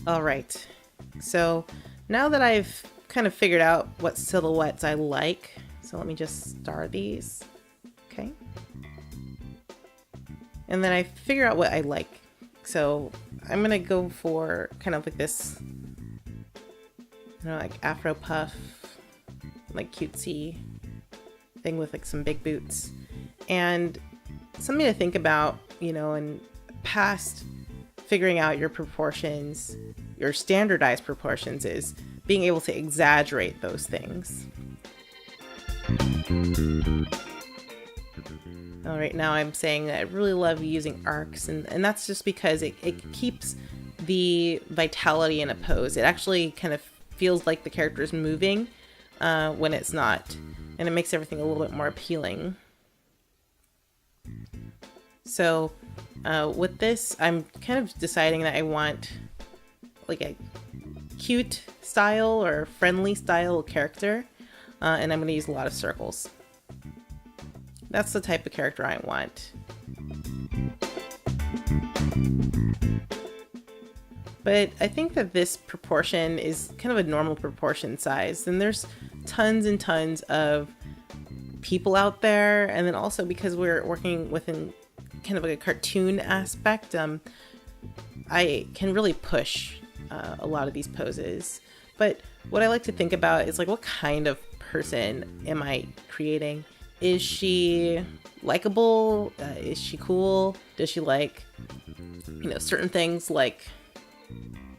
All right, so now that I've kind of figured out what silhouettes I like, so let me just star these, okay? And then I figure out what I like. So I'm gonna go for kind of like this, like Afro puff, like cutesy thing with like some big boots. And something to think about, in past figuring out your proportions, your standardized proportions, is being able to exaggerate those things. All right, now I'm saying that I really love using arcs, and that's just because it keeps the vitality in a pose. It actually kind of feels like the character is moving when it's not, and it makes everything a little bit more appealing. So with this, I'm kind of deciding that I want like a cute style or friendly style character, and I'm going to use a lot of circles. That's the type of character I want. But I think that this proportion is kind of a normal proportion size, and there's tons and tons of people out there, and then also because we're working within kind of like a cartoon aspect, I can really push a lot of these poses. But what I like to think about is like, what kind of person am I creating? Is she likable? Is she cool? Does she like, certain things like,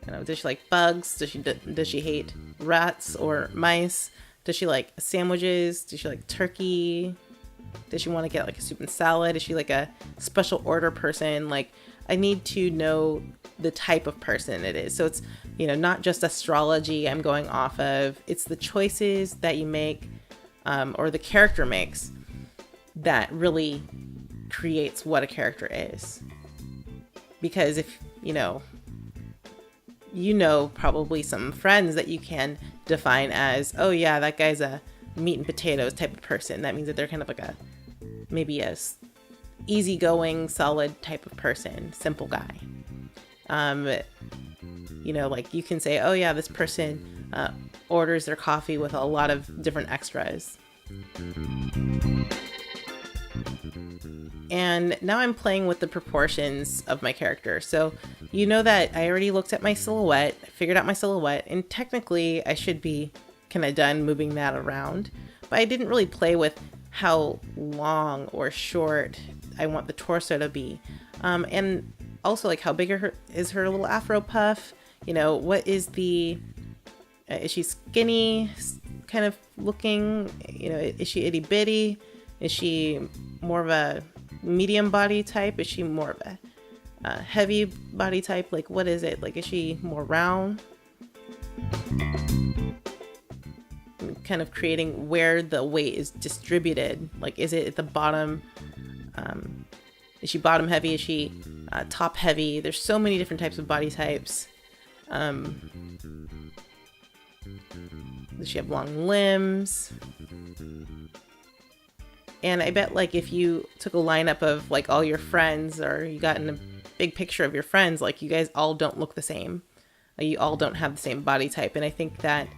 does she like bugs? Does she hate rats or mice? Does she like sandwiches? Does she like turkey? Does she want to get like a soup and salad? Is she like a special order person? Like, I need to know the type of person it is. So it's, not just astrology I'm going off of. It's the choices that you make or the character makes that really creates what a character is. Because if, probably some friends that you can define as, oh yeah, that guy's a meat and potatoes type of person. That means that they're kind of like maybe a easygoing, solid type of person, simple guy. Like you can say, oh yeah, this person orders their coffee with a lot of different extras. And now I'm playing with the proportions of my character. So that I already looked at my silhouette, figured out my silhouette, and technically I should be kind of done moving that around. But I didn't really play with how long or short I want the torso to be. And also like how big is her little Afro puff? What is is she skinny kind of looking? Is she itty bitty? Is she more of a medium body type? Is she more of a heavy body type? Like, what is it? Like, is she more round? Kind of creating where the weight is distributed. Like, is it at the bottom? Is she bottom heavy? Is she top heavy? There's so many different types of body types. Does she have long limbs? And I bet like if you took a lineup of like all your friends, or you got in a big picture of your friends, like you guys all don't look the same. You all don't have the same body type. And I think that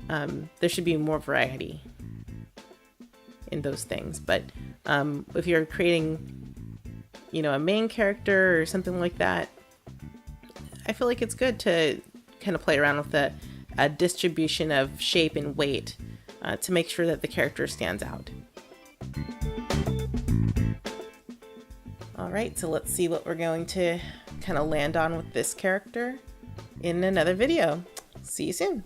there should be more variety in those things. But if you're creating, a main character or something like that, I feel like it's good to kind of play around with the distribution of shape and weight to make sure that the character stands out. All right, so let's see what we're going to kind of land on with this character in another video. See you soon.